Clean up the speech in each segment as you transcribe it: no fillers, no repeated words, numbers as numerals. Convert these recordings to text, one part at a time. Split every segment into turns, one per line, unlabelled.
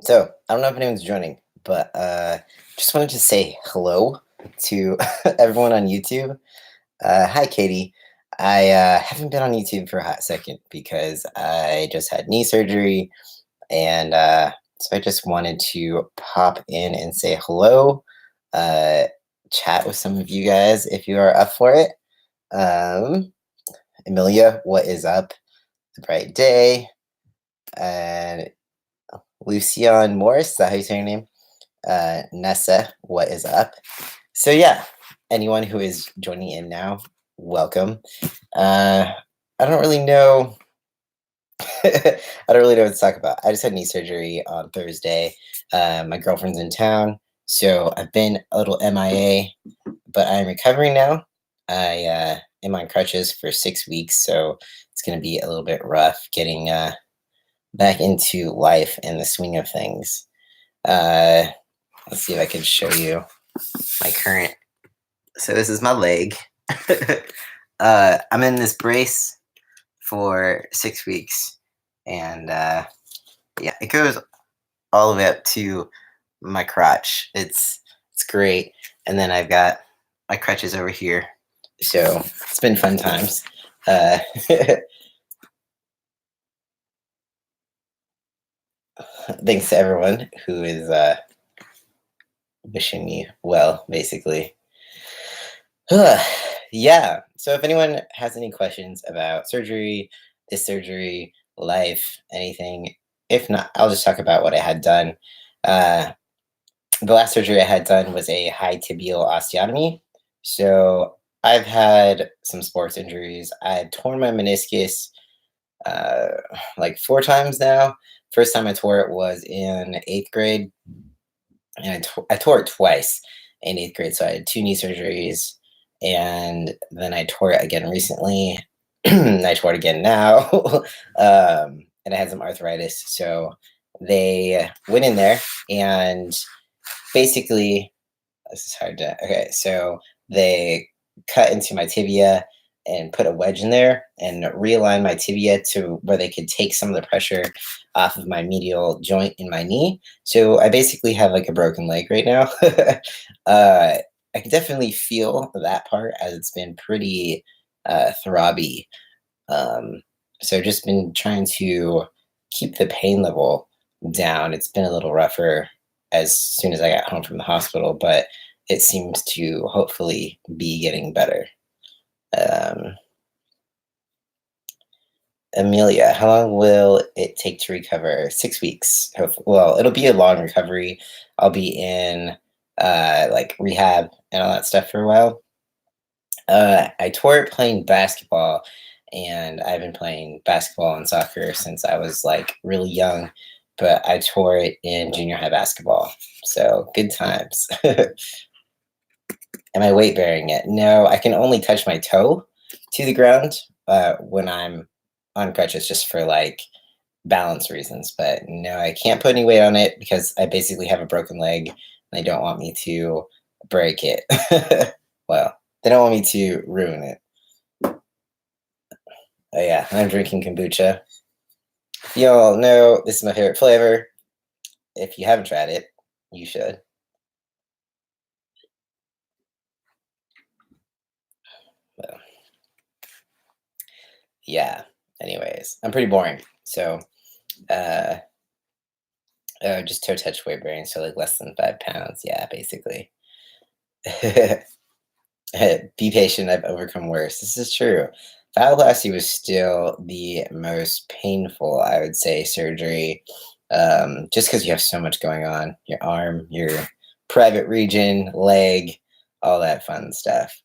So I don't know if anyone's joining, but just wanted to say hello to everyone on YouTube. Hi, Katie. I haven't been on YouTube for a hot second because I just had knee surgery, and so I just wanted to pop in and say hello, uh, chat with some of you guys if you are up for it. Um, Amelia, what is up? The bright day, and Lucian Morris. Is that how you say your name? Nessa, what is up? So yeah, anyone who is joining in now, welcome. Uh, I don't really know. I don't really know what to talk about. I just had knee surgery on Thursday. My girlfriend's in town, so I've been a little MIA, but I'm recovering now. I am on crutches for 6 weeks, so it's going to be a little bit rough getting back into life and the swing of things. Uh, let's see if I can show you my current. So this is my leg. I'm in this brace for 6 weeks, and yeah, it goes all the way up to my crotch. It's great, and then I've got my crutches over here. So it's been fun times. Uh, thanks to everyone who is wishing me well, basically. Yeah. So if anyone has any questions about surgery, this surgery, life, anything, if not, I'll just talk about what I had done. Uh, the last surgery I had done was a high tibial osteotomy. So I've had some sports injuries. I torn my meniscus uh, like 4 times now. First time I tore it was in 8th grade, and I tore it twice in 8th grade. So I had 2 knee surgeries, and then I tore it again recently. I tore it again now, and I had some arthritis. So they went in there and basically, this is hard to. Okay, so they cut into my tibia and put a wedge in there and realign my tibia to where they could take some of the pressure off of my medial joint in my knee. So I basically have like a broken leg right now. uh, I can definitely feel that part as it's been pretty throbby. Um, so just been trying to keep the pain level down. It's been a little rougher as soon as I got home from the hospital, but it seems to hopefully be getting better. Um, Amelia, how long will it take to recover? 6 weeks. Well, it'll be a long recovery. I'll be in like rehab and all that stuff for a while. I tore it playing basketball, and I've been playing basketball and soccer since I was like really young, but I tore it in junior high basketball. So good times. Am I weight bearing it? No, I can only touch my toe to the ground when I'm on crutches just for like balance reasons. But no, I can't put any weight on it because I basically have a broken leg and they don't want me to break it. Well, they don't want me to ruin it. Oh yeah, I'm drinking kombucha. Y'all know this is my favorite flavor. If you haven't tried it, you should. Well, yeah. Anyways, I'm pretty boring. So, uh, just toe touch weight bearing, so like less than 5 pounds. Yeah, basically. Be patient. I've overcome worse. This is true. Phalloplasty was still the most painful, I would say, surgery. Just because you have so much going on, your arm, your private region, leg, all that fun stuff.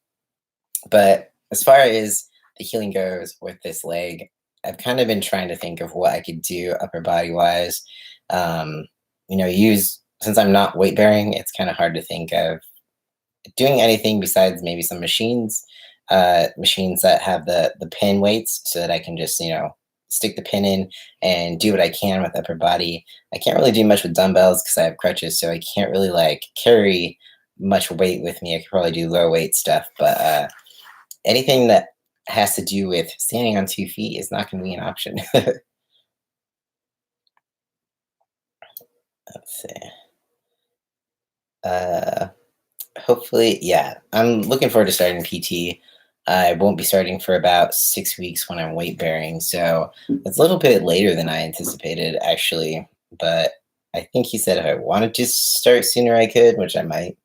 But as far as the healing goes with this leg, I've kind of been trying to think of what I could do upper body wise. Um, use since I'm not weight bearing, it's kind of hard to think of doing anything besides maybe some machines that have the pin weights, so that I can just stick the pin in and do what I can with upper body. I can't really do much with dumbbells because I have crutches, so I can't really like carry much weight with me. I could probably do low weight stuff, but anything that has to do with standing on 2 feet is not going to be an option. Let's see. Uh, Hopefully, yeah. I'm looking forward to starting PT. I won't be starting for about 6 weeks when I'm weight bearing, so it's a little bit later than I anticipated, actually. But I think he said if I wanted to start sooner, I could, which I might.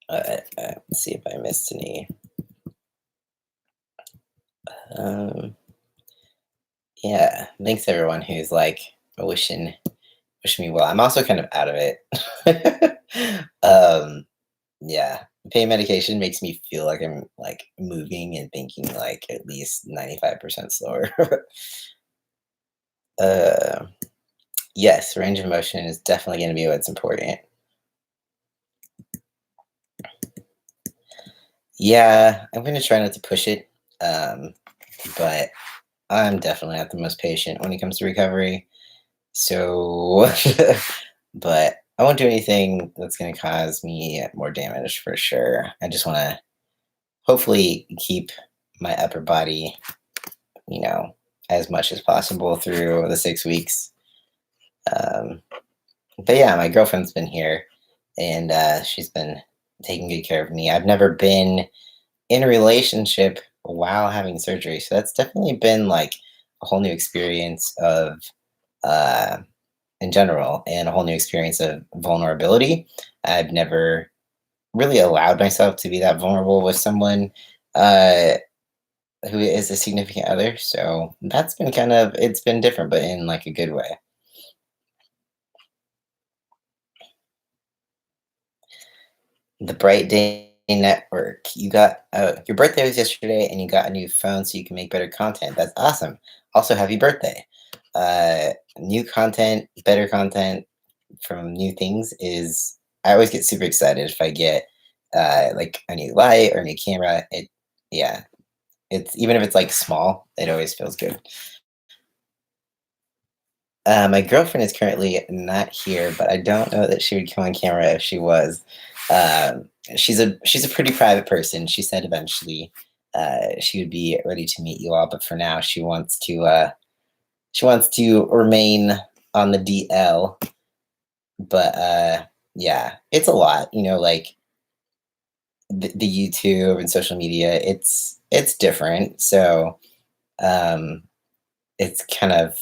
Let's see if I missed any. Um, yeah, thanks everyone who's like wishing wishing me well. I'm also kind of out of it. Yeah, pain medication makes me feel like I'm like moving and thinking like at least 95% slower. uh, yes, range of motion is definitely going to be what's important. Yeah, I'm going to try not to push it, um, but I'm definitely not the most patient when it comes to recovery. So, but I won't do anything that's going to cause me more damage for sure. I just want to hopefully keep my upper body, you know, as much as possible through the 6 weeks. Um, but yeah, my girlfriend's been here and she's been taking good care of me. I've never been in a relationship while having surgery. So that's definitely been like a whole new experience of, uh, in general, and a whole new experience of vulnerability. I've never really allowed myself to be that vulnerable with someone. Uh, who is a significant other. So that's been kind of it's been different, but in like a good way. The Bright Day Network. You got your birthday was yesterday, and you got a new phone, so you can make better content. That's awesome. Also, happy birthday. New content, better content from new things is. I always get super excited if I get like a new light or a new camera. Yeah, it's even if it's like small, it always feels good. My girlfriend is currently not here, but I don't know that she would come on camera if she was. Um, she's a pretty private person. She said eventually she would be ready to meet you all, but for now she wants to remain on the DL. But yeah, it's a lot, like the YouTube and social media. It's different, so um, it's kind of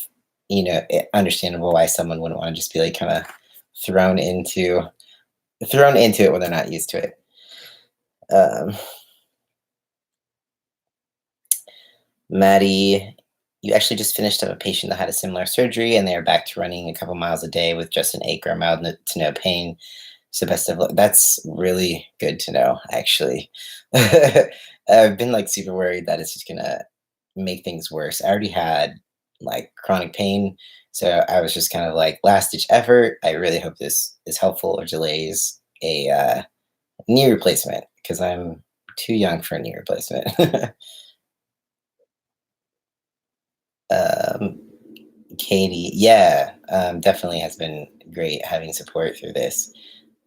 understandable why someone wouldn't want to just be like kind of thrown into thrown into it when they're not used to it. um Maddie, you actually just finished up a patient that had a similar surgery and they are back to running a couple miles a day with just an ache or mild to no pain. So best of luck. That's really good to know, actually. I've been like super worried that it's just gonna make things worse. I already had like chronic pain, so I was just kind of like last ditch effort. I really hope this is helpful or delays a knee replacement because I'm too young for a knee replacement. um, Katie, yeah, definitely has been great having support through this.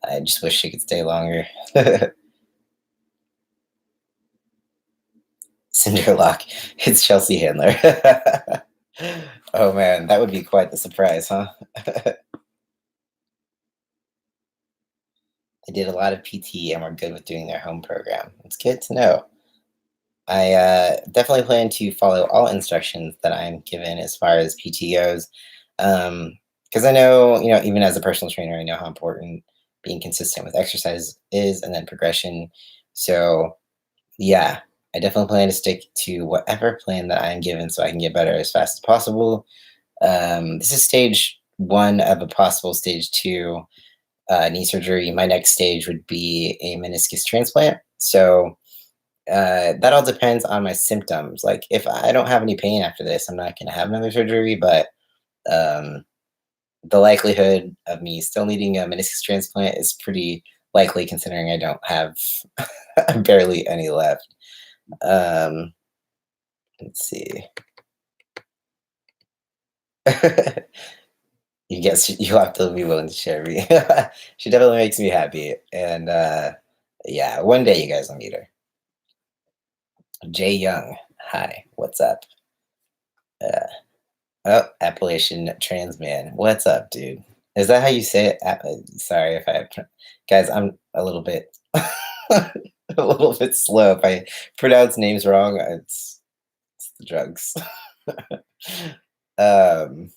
I just wish she could stay longer. Cinderlock, it's Chelsea Handler. Oh man, that would be quite the surprise, huh? They did a lot of PT and were good with doing their home program. It's good to know. I definitely plan to follow all instructions that I'm given as far as PT goes. Because I know, even as a personal trainer, I know how important being consistent with exercise is and then progression. So, yeah, I definitely plan to stick to whatever plan that I'm given so I can get better as fast as possible. This is stage one of a possible stage two knee surgery. My next stage would be a meniscus transplant. So that all depends on my symptoms. Like if I don't have any pain after this, I'm not going to have another surgery. But um, the likelihood of me still needing a meniscus transplant is pretty likely, considering I don't have barely any left. Um, let's see. You guess you have to be willing to share me. She definitely makes me happy, and yeah, one day you guys will meet her. Jay Young, hi, what's up? Oh, Appalachian Trans Man. What's up, dude? Is that how you say it? Sorry if guys, I'm a little bit a little bit slow. If I pronounce names wrong, it's the drugs. um,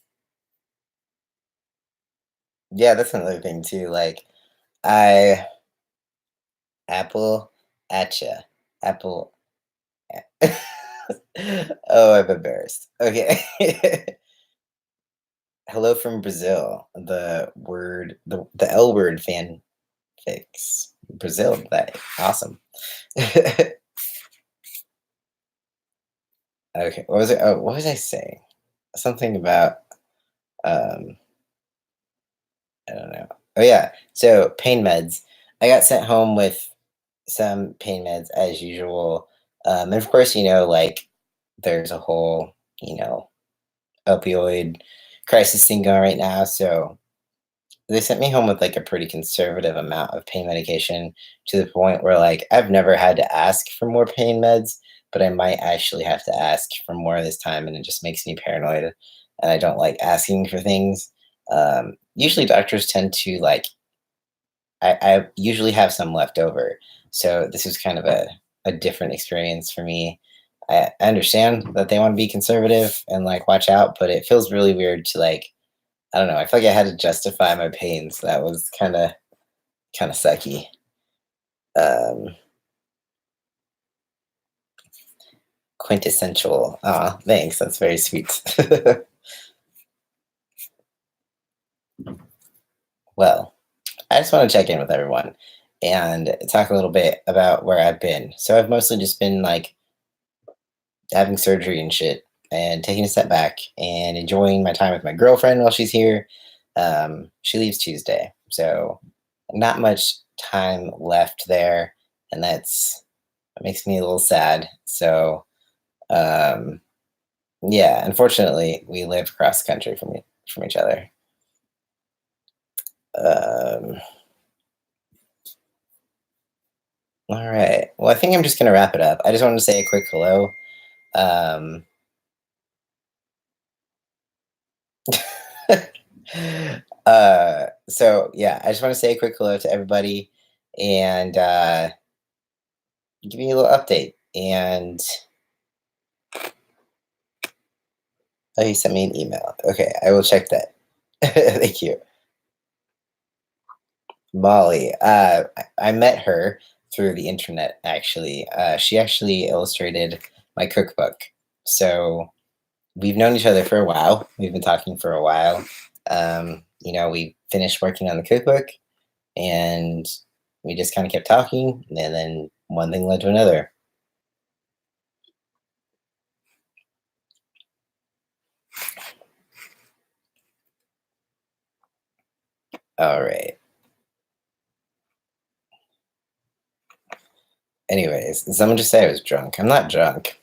yeah, that's another thing too. Like I Apple Atcha. Apple Oh, I'm embarrassed. Okay. Hello from Brazil. The L word fan fix. Brazil, that awesome. Okay, what was it? Oh, what was I saying? Something about um, I don't know. Oh yeah, so pain meds. I got sent home with some pain meds as usual, and of course, like there's a whole opioid crisis thing going right now. So they sent me home with like a pretty conservative amount of pain medication to the point where like I've never had to ask for more pain meds, but I might actually have to ask for more this time, and it just makes me paranoid. And I don't like asking for things. Usually, doctors tend to like. I usually have some left over, so this is kind of a different experience for me. I understand that they want to be conservative and like watch out, but it feels really weird to like I don't know. I feel like I had to justify my pain, so that was kind of sucky. Um, Quintessential. Ah, thanks. That's very sweet. Well, I just want to check in with everyone and talk a little bit about where I've been. So I've mostly just been like having surgery and shit, and taking a step back and enjoying my time with my girlfriend while she's here. She leaves Tuesday, so not much time left there, and that makes me a little sad. So um, yeah, unfortunately, we live across the country from each other. Um, all right. Well, I think I'm just gonna wrap it up. I just wanted to say a quick hello. Um, so yeah, I just want to say a quick hello to everybody and give you a little update. And oh, you sent me an email. Okay, I will check that. Thank you. Molly. I met her through the internet, actually. She actually illustrated my cookbook. So we've known each other for a while. We've been talking for a while. We finished working on the cookbook and we just kind of kept talking. And then one thing led to another. All right. Anyways, did someone just say I was drunk? I'm not drunk.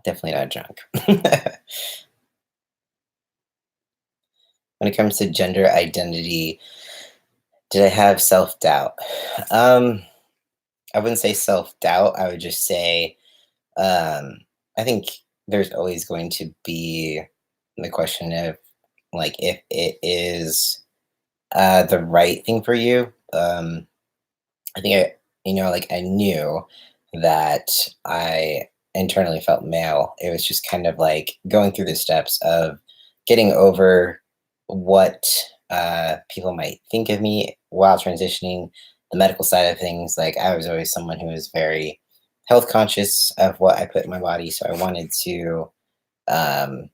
Definitely not drunk. When it comes to gender identity, did I have self doubt? Um, I wouldn't say self doubt. I would just say um, I think there's always going to be the question of like if it is the right thing for you. I think like I knew that I internally felt male. It was just kind of like going through the steps of getting over what people might think of me while transitioning the medical side of things. Like I was always someone who was very health conscious of what I put in my body, so I wanted to um,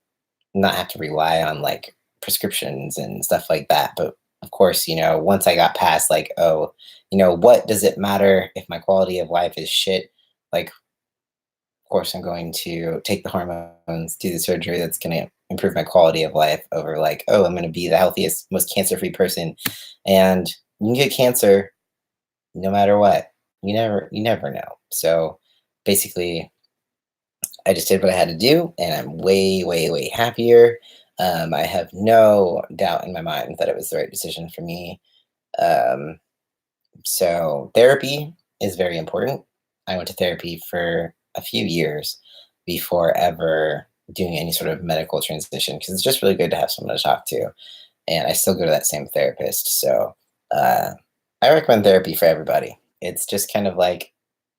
not have to rely on like prescriptions and stuff like that. But of course, once I got past like, oh, what does it matter if my quality of life is shit? Like, of course, I'm going to take the hormones, do the surgery that's going to improve my quality of life over like, oh, I'm going to be the healthiest, most cancer free person. And you can get cancer no matter what. You never know. So basically, I just did what I had to do, and I'm way, way, way happier. I have no doubt in my mind that it was the right decision for me. Um, so therapy is very important. I went to therapy for a few years before ever doing any sort of medical transition because it's just really good to have someone to talk to. And I still go to that same therapist. So uh, I recommend therapy for everybody. It's just kind of like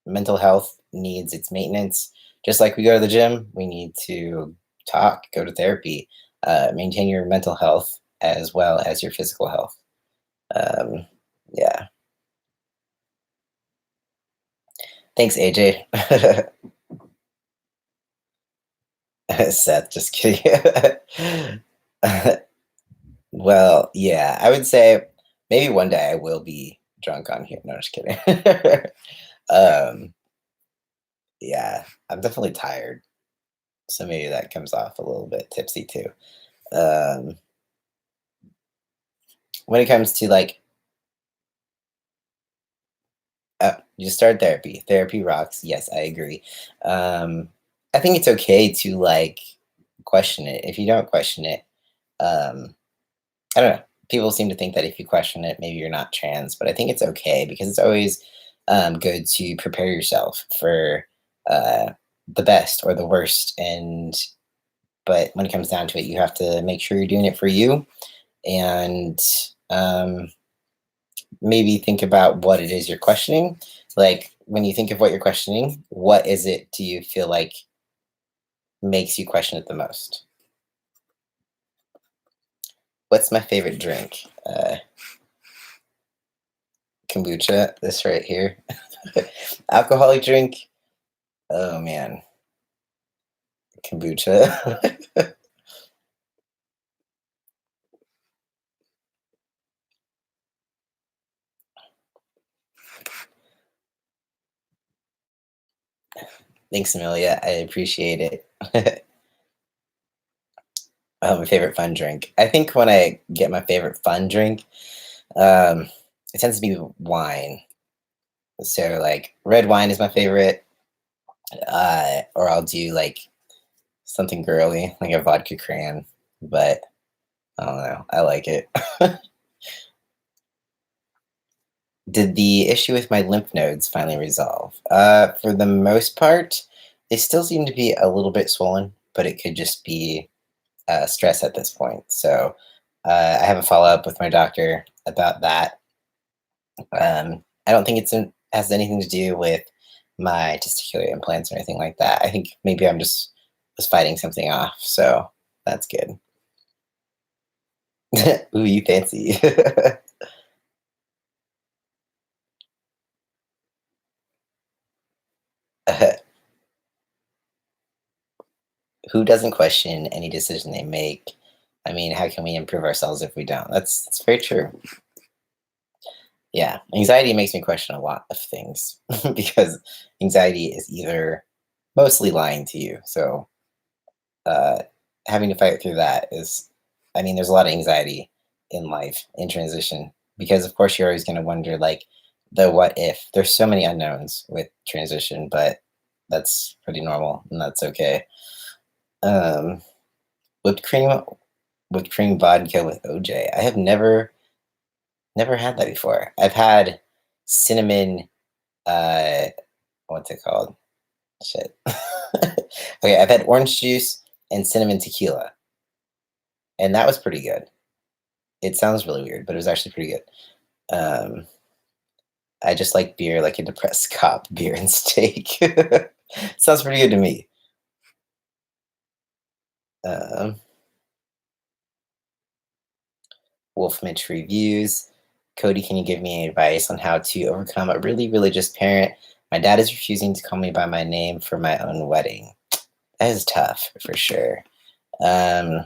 mental health needs its maintenance. Just like we go to the gym, we need to talk, go to therapy, maintain your mental health as well as your physical health. Um, yeah. Thanks, AJ. Seth, just kidding. Well, yeah, I would say maybe one day I will be drunk on here. No, just kidding. um, yeah, I'm definitely tired, so maybe that comes off a little bit tipsy too. Um, when it comes to like, you start therapy. Therapy rocks. Yes, I agree. Um, I think it's okay to like question it. If you don't question it, um, I don't know. People seem to think that if you question it, maybe you're not trans, but I think it's okay because it's always good to prepare yourself for uh, the best or the worst. And but when it comes down to it, you have to make sure you're doing it for you and um, maybe think about what it is you're questioning. Like when you think of what you're questioning, what is it do you feel like makes you question it the most? What's my favorite drink? Kombucha, this right here. Alcoholic drink. Oh man, kombucha. Thanks, Amelia. I appreciate it. My favorite fun drink. I think when I get my favorite fun drink, um, it tends to be wine. So like red wine is my favorite, or I'll do like something girly, like a vodka cran. But I don't know. I like it. Did the issue with my lymph nodes finally resolve? For the most part, they still seem to be a little bit swollen, but it could just be stress at this point. So I have a follow up with my doctor about that. I don't think has anything to do with my testicular implants or anything like that. I think maybe I'm just was fighting something off. So that's good. Ooh, you fancy. Who doesn't question any decision they make? I mean, how can we improve ourselves if we don't? That's very true. Yeah, anxiety makes me question a lot of things because anxiety is either mostly lying to you. So uh, having to fight through that is, I mean, there's a lot of anxiety in life in transition because, of course, you're always going to wonder like the what if. There's so many unknowns with transition, but that's pretty normal and that's okay. Um, whipped cream, whipped cream vodka with OJ. I have never had that before. I've had cinnamon. Uh, what's it called? Shit. Okay, I've had orange juice and cinnamon tequila, and that was pretty good. It sounds really weird, but it was actually pretty good. Um, I just like beer, like a depressed cop, beer and steak. Sounds pretty good to me. Um, Wolf Mitch reviews. Cody, can you give me advice on how to overcome a really religious parent? My dad is refusing to call me by my name for my own wedding. That is tough for sure. Um,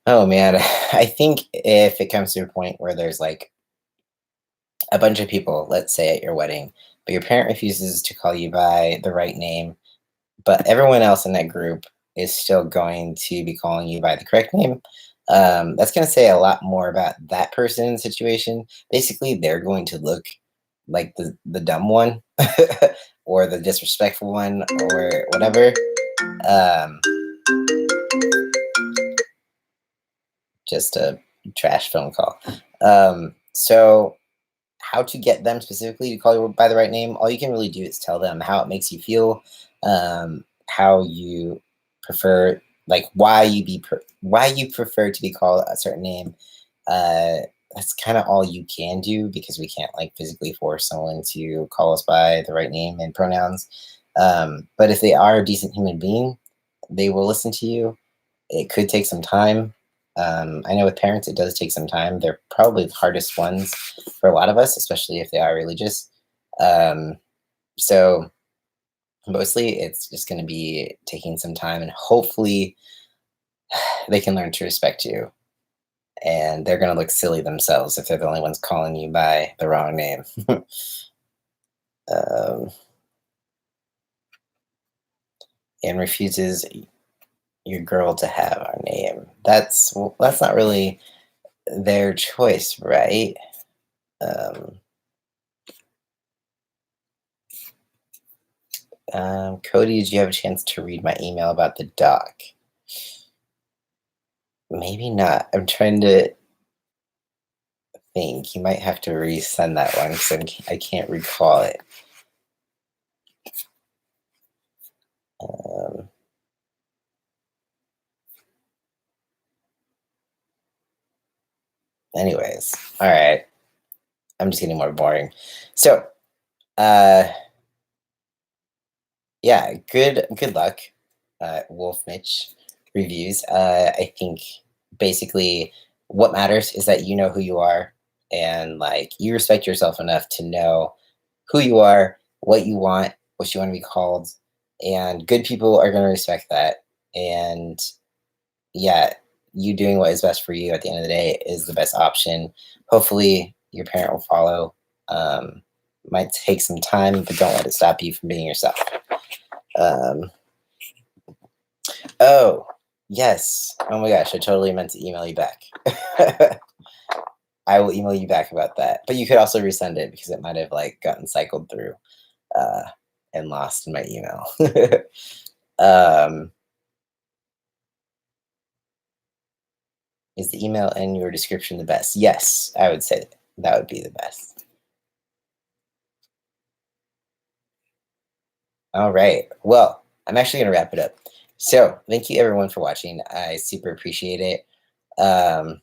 oh man, I think if it comes to a point where there's like a bunch of people, let's say at your wedding, but your parent refuses to call you by the right name, but everyone else in that group is still going to be calling you by the correct name. That's going to say a lot more about that person's situation. Basically, they're going to look like the dumb one or the disrespectful one or whatever. Um, just a trash phone call. So how to get them specifically to call you by the right name, all you can really do is tell them how it makes you feel, how you prefer, like why you prefer to be called a certain name. Uh, that's kind of all you can do because we can't like physically force someone to call us by the right name and pronouns. But if they are a decent human being, they will listen to you. It could take some time. I know with parents, it does take some time. They're probably the hardest ones for a lot of us, especially if they are religious. Um, so mostly it's just going to be taking some time, and hopefully they can learn to respect you. And they're going to look silly themselves if they're the only ones calling you by the wrong name. um, and refuses your girl to have our name. That's not really their choice, right? Um, Cody, did you have a chance to read my email about the doc? Maybe not. I'm trying to think. You might have to resend that one because I can't recall it. Um, anyways, all right. I'm just getting more boring. So, uh, yeah, good luck, Wolf Mitch reviews. I think basically what matters is that you know who you are and like you respect yourself enough to know who you are, what you want, what you want to be called, and good people are going to respect that. And yeah, you doing what is best for you at the end of the day is the best option. Hopefully, your parent will follow. Might take some time, but don't let it stop you from being yourself. Um, oh, yes. Oh my gosh, I totally meant to email you back. I will email you back about that. But you could also resend it because it might have like gotten cycled through uh, and lost in my email. um, is the email in your description the best? Yes, I would say that would be the best. All right. Well, I'm actually going to wrap it up. So, thank you everyone for watching. I super appreciate it. Um,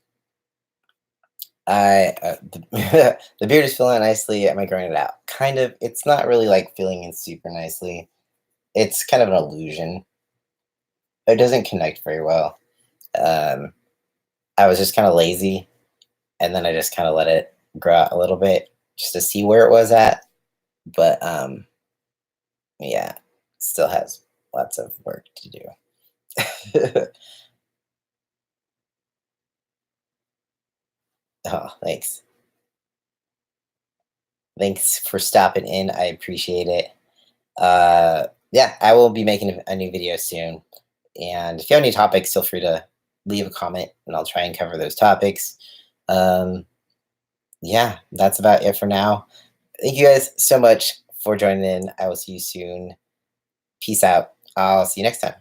the beard is filling out nicely. Am I growing it out? Kind of. It's not really like filling in super nicely. It's kind of an illusion. It doesn't connect very well. Um, I was just kind of lazy, and then I just kind of let it grow out a little bit just to see where it was at. But yeah, still has lots of work to do. Oh, thanks. Thanks for stopping in. I appreciate it. Yeah, I will be making a new video soon. And if you have any topics, feel free to leave a comment and I'll try and cover those topics. Um, yeah, that's about it for now. Thank you guys so much for joining in. I will see you soon. Peace out. I'll see you next time.